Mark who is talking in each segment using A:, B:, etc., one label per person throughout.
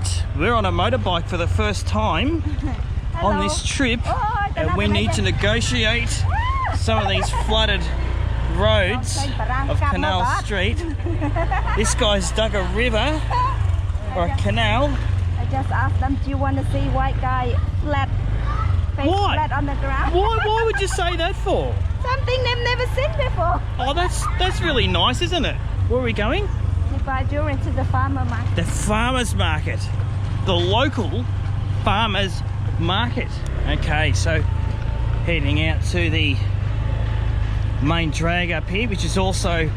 A: Right, we're on a motorbike for the first time on this trip, and we need to negotiate some of these flooded roads of Kinal Street. This guy's dug a river or a canal.
B: I just asked them, do you want to see white guy flat, face flat on the ground?
A: Why would you say that for?
B: Something they've never seen before.
A: Oh, that's really nice, isn't it? Where are we going?
B: We buy Durian to the farmer market.
A: The farmer's market. The local farmer's market. Okay, so heading out to the main drag up here, which has also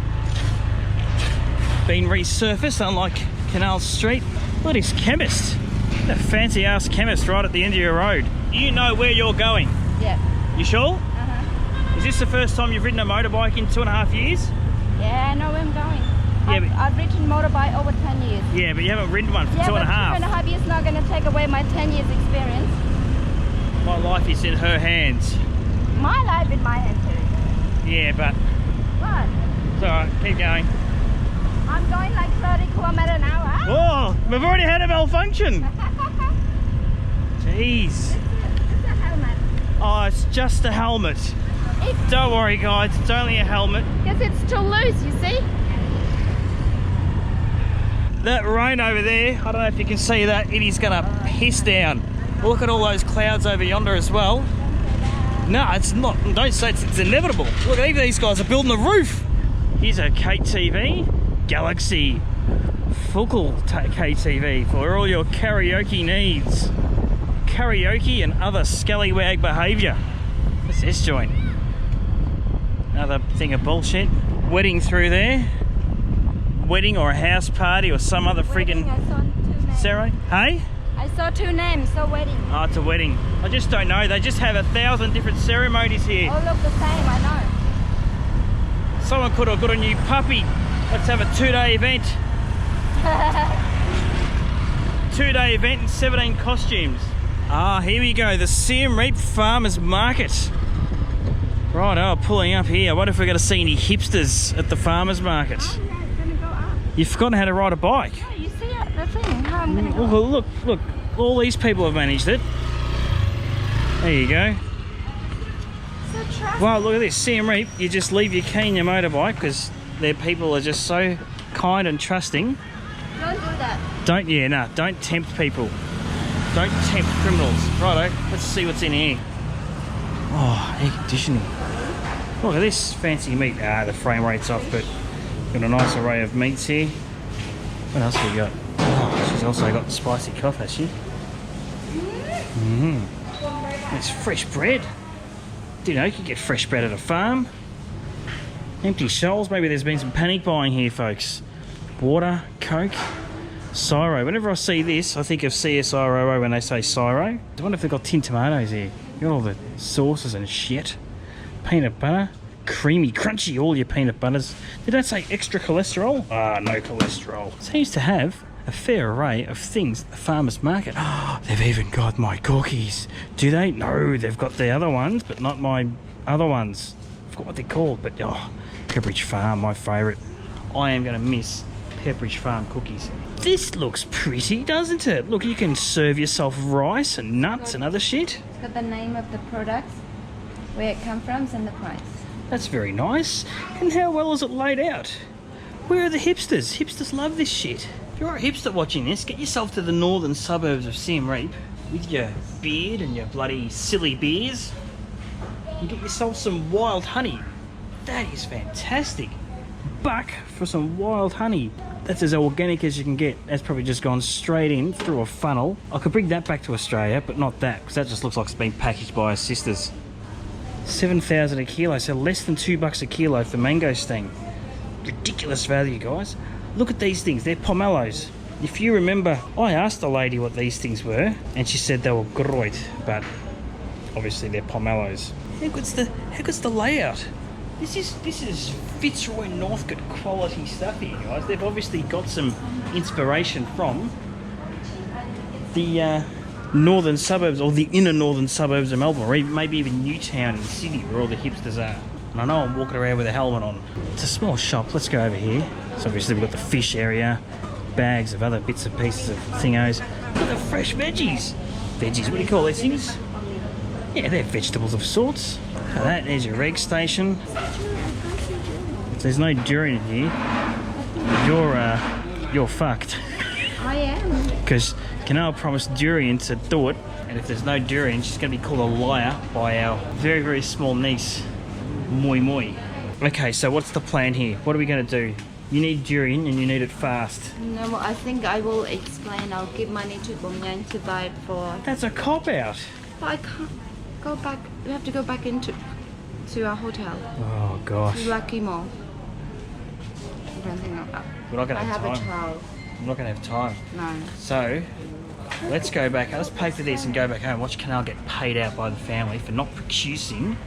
A: been resurfaced, unlike Canal Street. Look at this chemist. A fancy ass chemist right at the end of your road. You know where you're going?
B: Yeah.
A: You sure?
B: Uh-huh.
A: Is this the first time you've ridden a motorbike in 2.5 years?
B: Yeah, I know where I'm going.
A: Yeah,
B: I've ridden motorbike over 10 years.
A: Yeah, but you haven't ridden one for 2.5.
B: Yeah, but 2.5 years not going to take away my 10 years experience.
A: My life is in her hands.
B: My life in my hands too.
A: Yeah, but...
B: What?
A: It's alright, keep going.
B: I'm going like 30 kilometers an hour.
A: Oh, we've already had a malfunction. Jeez.
B: It's a helmet.
A: Oh, it's just a helmet. Don't worry guys, it's only a helmet.
B: Because it's too loose, you see?
A: That rain over there, I don't know if you can see that, it is going to piss down. Look at all those clouds over yonder as well. No, it's not. Don't say it's inevitable. Look, even these guys are building the roof. Here's a KTV, Galaxy Focal KTV for all your karaoke needs. Karaoke and other scallywag behaviour. What's this joint? Another thing of bullshit. Wedding through there. Wedding or a house party or some other friggin' ceremony. Hey?
B: I saw 2 names, so wedding.
A: Oh, it's a wedding. I just don't know. They just have 1,000 different ceremonies here.
B: All look the same, I know.
A: Someone could have got a new puppy. Let's have a 2-day event. 2-day event and 17 costumes. Ah, here we go. The Siem Reap Farmers Market. Right, pulling up here. I wonder if we're going to see any hipsters at the farmers market.
B: Oh, yeah, it's going to go up.
A: You've forgotten how to ride a bike.
B: Oh, you see the thing, how I'm going to go
A: Look, look. All these people have managed it. There you go.
B: So trusty.
A: Well, look at this. Siem Reap, you just leave your key in your motorbike because their people are just so kind and trusting.
B: Don't do that.
A: Don't tempt people. Don't tempt criminals. Righto, let's see what's in here. Oh, air conditioning. Look at this fancy meat. The frame rate's off, but got a nice array of meats here. What else have we got? Oh, she's also got spicy coffee, has she? It's fresh bread. Didn't know you could get fresh bread at a farm. Empty shelves. Maybe there's been some panic buying here, folks. Water, Coke, Syro. Whenever I see this, I think of CSIRO when they say Syro. I wonder if they've got tin tomatoes here. Got all the sauces and shit. Peanut butter. Creamy, crunchy, all your peanut butters. Did I say extra cholesterol? Ah, no cholesterol. Seems to have a fair array of things at the farmer's market. Oh, they've even got my cookies. Do they? No, they've got the other ones, but not my other ones. I forgot what they're called, but Pepperidge Farm, my favourite. I am going to miss Pepperidge Farm cookies. This looks pretty, doesn't it? Look, you can serve yourself rice and nuts and other shit.
B: It's got the name of the products, where it comes from, and the price.
A: That's very nice. And how well is it laid out? Where are the hipsters? Hipsters love this shit. If you're a hipster watching this, get yourself to the northern suburbs of Siem Reap with your beard and your bloody silly beers and get yourself some wild honey. That is fantastic. $1 for some wild honey. That's as organic as you can get. That's probably just gone straight in through a funnel. I could bring that back to Australia, but not that, because that just looks like it's been packaged by our sisters. 7,000 a kilo, so less than $2 a kilo for mangosteen. Ridiculous value, guys. Look at these things, they're pomelos. If you remember, I asked the lady what these things were, and she said they were great, but obviously they're pomelos. How good's the layout? This is Fitzroy Northcote quality stuff here, guys. They've obviously got some inspiration from the northern suburbs, or the inner northern suburbs of Melbourne, or even, maybe even Newtown in Sydney, where all the hipsters are. And I know I'm walking around with a helmet on. It's a small shop. Let's go over here. So obviously we've got the fish area, bags of other bits and pieces of thingos. Look at the fresh veggies. Veggies, what do you call these things? Yeah, they're vegetables of sorts. Look at that, there's your reg station. There's no durian in here. You're fucked.
B: I am.
A: Because Kinal promised durian to do it, and if there's no durian, she's going to be called a liar by our very, very small niece, Moi Moi. Okay, so what's the plan here? What are we going to do? You need durian and you need it fast.
B: No, I think I will explain. I'll give money to Bong to buy it for...
A: That's a cop-out.
B: But I can't go back. We have to go back into our hotel.
A: Oh, gosh.
B: To Lucky Mall. I don't think
A: We're not going to have time.
B: I have a child.
A: I'm not going to have time.
B: No.
A: So, let's go back. Let's pay for this and go back home. Watch Kinal get paid out by the family for not producing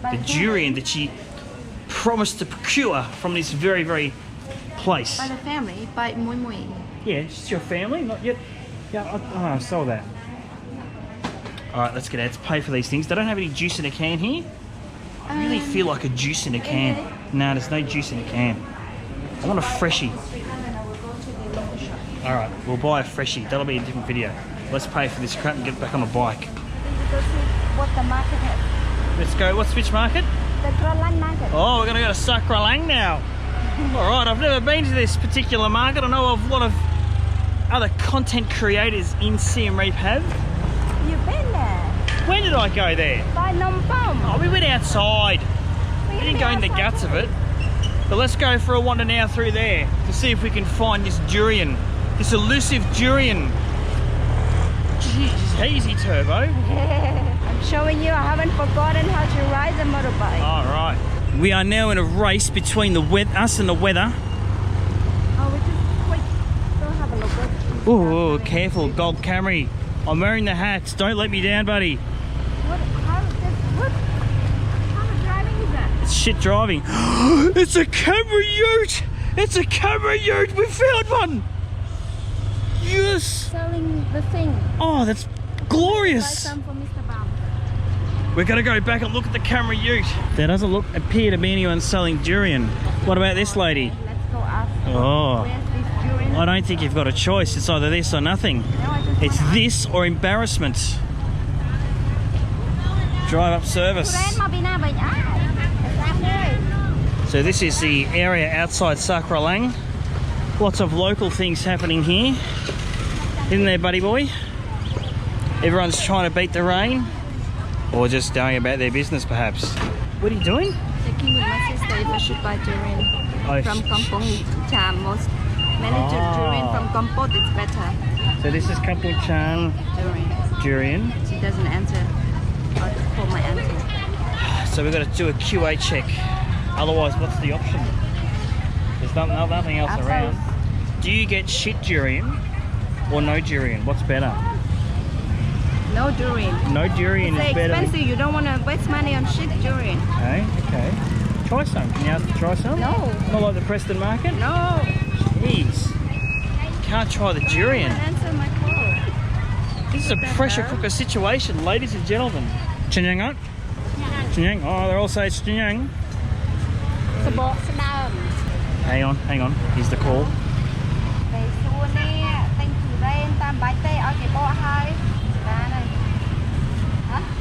A: the durian that she promised to procure from this very, very place.
B: By the family, by Moi Moi.
A: Yeah, it's your family, not yet. Yeah, I saw that. Alright, let's get out. Let's pay for these things. They don't have any juice in a can here. I really feel like a juice in a can. No, there's no juice in a can. I want a freshie. Alright, we'll buy a freshie. That'll be a different video. Let's pay for this crap and get back on the bike.
B: Let's go see what the market has.
A: Let's go. What's which market?
B: The Kralang market.
A: Oh, we're going to go to Sakralang now. Alright, I've never been to this particular market. I know of a lot of other content creators in Siem Reap have.
B: You've been there?
A: When did I go there?
B: By Phnom Penh.
A: Oh, we went outside. We didn't go in the guts of it. But let's go for a wander now through there to see if we can find this durian. This elusive durian. Jeez, easy turbo.
B: I'm showing you I haven't forgotten how to ride the motorbike.
A: Alright. We are now in a race between us and the weather.
B: Oh, we just quick. Go have a look.
A: Oh, careful, Gold Camry. I'm wearing the hats. Don't let me down, buddy.
B: What kind of driving is that?
A: It's shit driving. It's a Camry ute! It's a Camry ute! We found one! Yes!
B: Selling the thing.
A: Oh, that's
B: Buy
A: glorious!
B: some for Mr. Bam.
A: We're gonna go back and look at the Camry ute. There doesn't appear to be anyone selling durian. What about this lady?
B: Let's go ask.
A: Oh,
B: Where's this durian?
A: I don't think you've got a choice. It's either this or nothing.
B: No, I just
A: It's
B: wanna
A: this or embarrassment. Drive up service. So this is the area outside Sakralang. Lots of local things happening here. Isn't there, buddy boy? Everyone's trying to beat the rain. Or just going about their business, perhaps. What are you doing?
B: checking with my sister if I should buy durian from Kampong Cham. Most many durian from Kampot is better.
A: So this is Kampong Cham durian.
B: She doesn't answer. I'll just call my auntie.
A: So we've got to do a QA check. Otherwise, what's the option? There's nothing else around. Do you get shit durian or no durian? What's better?
B: No durian.
A: No durian
B: it's
A: is better.
B: Expensive. You don't want to waste money on shit durian.
A: Okay. Try some. Can you ask to try some?
B: No.
A: Not like the Preston market?
B: No.
A: Jeez. Can't try the durian.
B: Answer my call.
A: This is a pressure cooker situation, ladies and gentlemen. Chinyang up? Chinyang. Oh, they're all saying it's Chinyang. Hang on. Here's the call.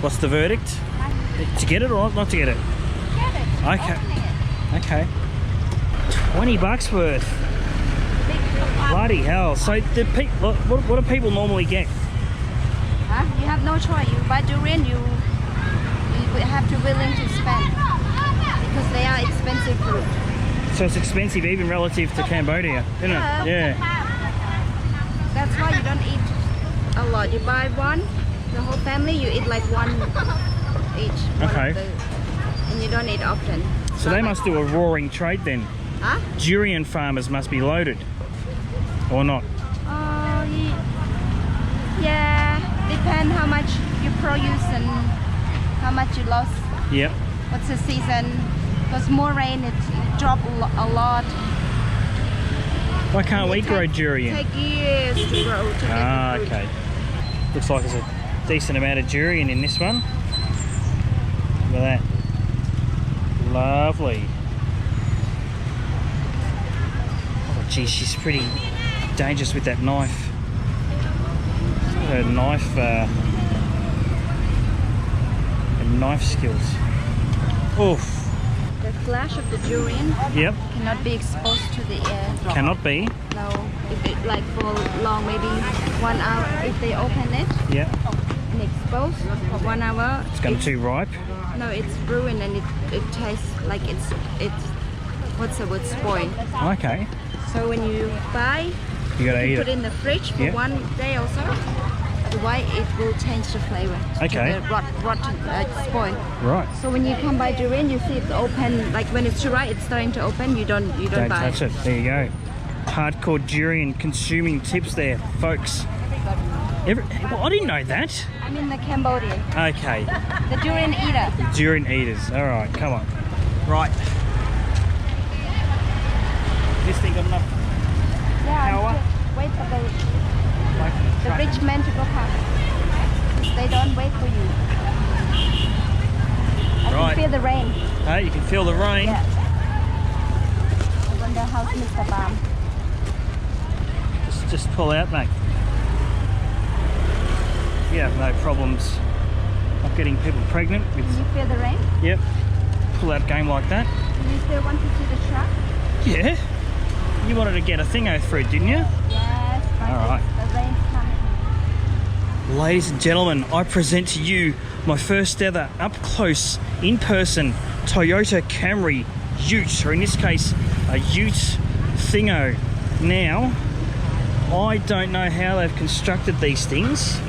A: What's the verdict? To get it or not to get it?
B: Get it.
A: Okay. $20 worth. Bloody hell. So what do people normally get?
B: Huh? You have no choice. You buy durian, you have to willing to spend because they are expensive fruit.
A: So it's expensive even relative to Cambodia, isn't it? Yeah.
B: That's why you don't eat a lot. You buy one, the whole family, you eat like one each.
A: Okay.
B: And you don't eat often.
A: So they must do a roaring trade then.
B: Huh?
A: Durian farmers must be loaded. Or not?
B: Yeah. Depend how much you produce and how much you lost.
A: Yep.
B: What's the season? Because more rain, it drops a lot.
A: Why can't we grow durian?
B: Take years to grow.
A: Okay. Looks like there's a decent amount of durian in this one. Look at that. Lovely. Oh geez, she's pretty dangerous with that knife. Her knife skills. Oof.
B: The flesh of the durian cannot be exposed to the air.
A: Cannot be?
B: No, if it like for long, maybe 1 hour, if they open it and expose for 1 hour.
A: It's gone too ripe?
B: No, it's ruined and it tastes like it's what's the word, spoiled.
A: Okay.
B: So when you buy,
A: you gotta eat
B: put it in the fridge for 1 day or so. Otherwise, it will change the flavor.
A: Okay.
B: To the rotten, spoil.
A: Right.
B: So when you come buy durian, you see it's open. Like when it's too ripe, it's starting to open. You don't buy
A: touch it. There you go. Hardcore durian consuming tips there, folks. Well, I didn't know that.
B: I'm in the Cambodian.
A: Okay.
B: The durian eater.
A: Durian eaters. All right, come on. Right. This thing got enough power?
B: Wait for the rich men to go past. They don't wait for you. I can feel the rain.
A: Hey, you can feel the rain.
B: Yeah. I wonder how's Mr. Bam.
A: Just pull out, mate. You have no problems not getting people pregnant.
B: Can you feel the rain?
A: Yep. Pull out game like that.
B: Do you still want to see the truck?
A: Yeah. You wanted to get a thingo through, didn't you?
B: Yes.
A: All right.
B: The rain's coming.
A: Ladies and gentlemen, I present to you my first ever up close, in person Toyota Camry Ute, or in this case, a Ute Thingo. Now, I don't know how they've constructed these things,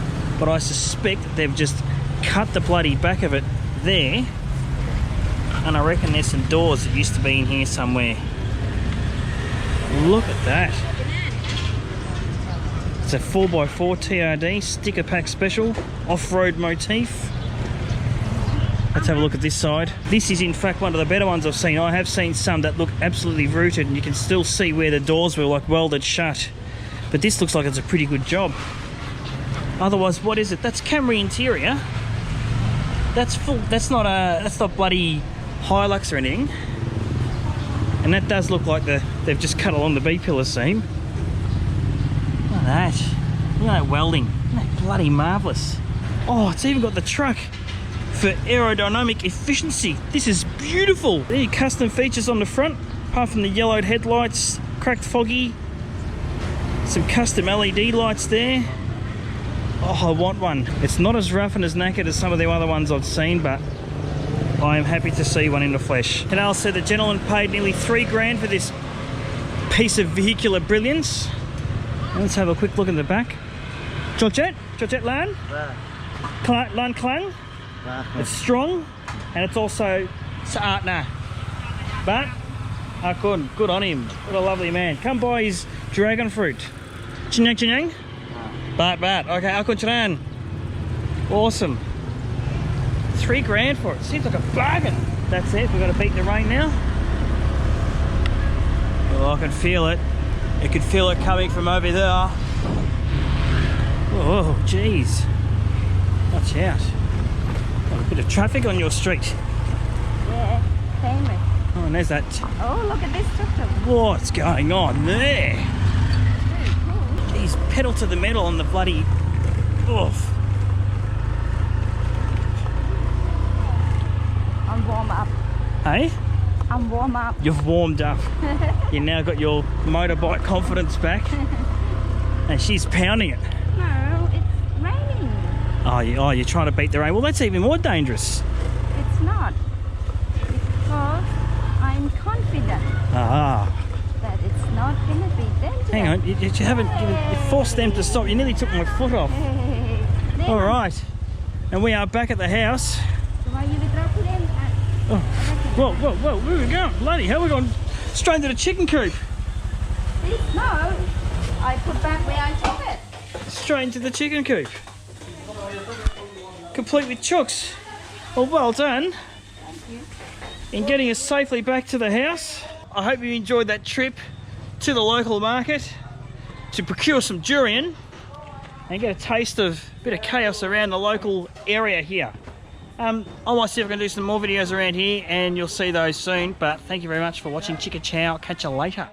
A: but I suspect that they've just cut the bloody back of it there, and I reckon there's some doors that used to be in here somewhere. Look at that. It's a 4x4 TRD sticker pack special, off-road motif. Let's have a look at this side. This is in fact one of the better ones I've seen. I have seen some that look absolutely rooted and you can still see where the doors were like welded shut. But this looks like it's a pretty good job. Otherwise, what is it? That's Camry interior. That's full. That's not bloody Hilux or anything. And that does look like they've just cut along the B-pillar seam. Look at that. Look at that welding. Isn't that bloody marvellous? Oh, it's even got the truck for aerodynamic efficiency. This is beautiful. There are your custom features on the front, apart from the yellowed headlights, cracked foggy, some custom LED lights there. Oh, I want one. It's not as rough and as knackered as some of the other ones I've seen, but I am happy to see one in the flesh. Kinal said the gentleman paid nearly $3 for this piece of vehicular brilliance. Let's have a quick look in the back. Chochet Lan? Lan Klang? It's strong and it's also Saatna. But good on him. What a lovely man. Come buy his dragon fruit. Chinyang? Bat. Okay, Akun Charan. Awesome. $3 for it. Seems like a bargain. That's it. We've got to beat the rain now. Oh, I can feel it. I can feel it coming from over there. Oh, jeez. Watch out. Got a bit of traffic on your street.
B: Yeah, famous.
A: Oh, and there's that.
B: Oh, look at this tuk-tuk.
A: What's going on there?
B: Very cool.
A: He's pedal to the metal on the bloody... Oof.
B: I'm warm up.
A: Hey?
B: I'm warm up.
A: You've warmed up. You now got your motorbike confidence back. And she's pounding it.
B: No, it's raining.
A: Oh, you're trying to beat the rain. Well, that's even more dangerous.
B: It's not. Because I'm confident that it's not going to be dangerous.
A: Hang on, you haven't... You forced them to stop. You nearly took my foot off. All right. And we are back at the house. Oh. Whoa, where are we going? Bloody hell, we're going straight into the chicken coop.
B: No, I put back where I took it.
A: Straight into the chicken coop. Complete with chooks. Well done.
B: Thank you.
A: In getting us safely back to the house. I hope you enjoyed that trip to the local market to procure some durian and get a taste of a bit of chaos around the local area here. I might see if I can do some more videos around here and you'll see those soon, but thank you very much for watching. Chicka chow, catch you later.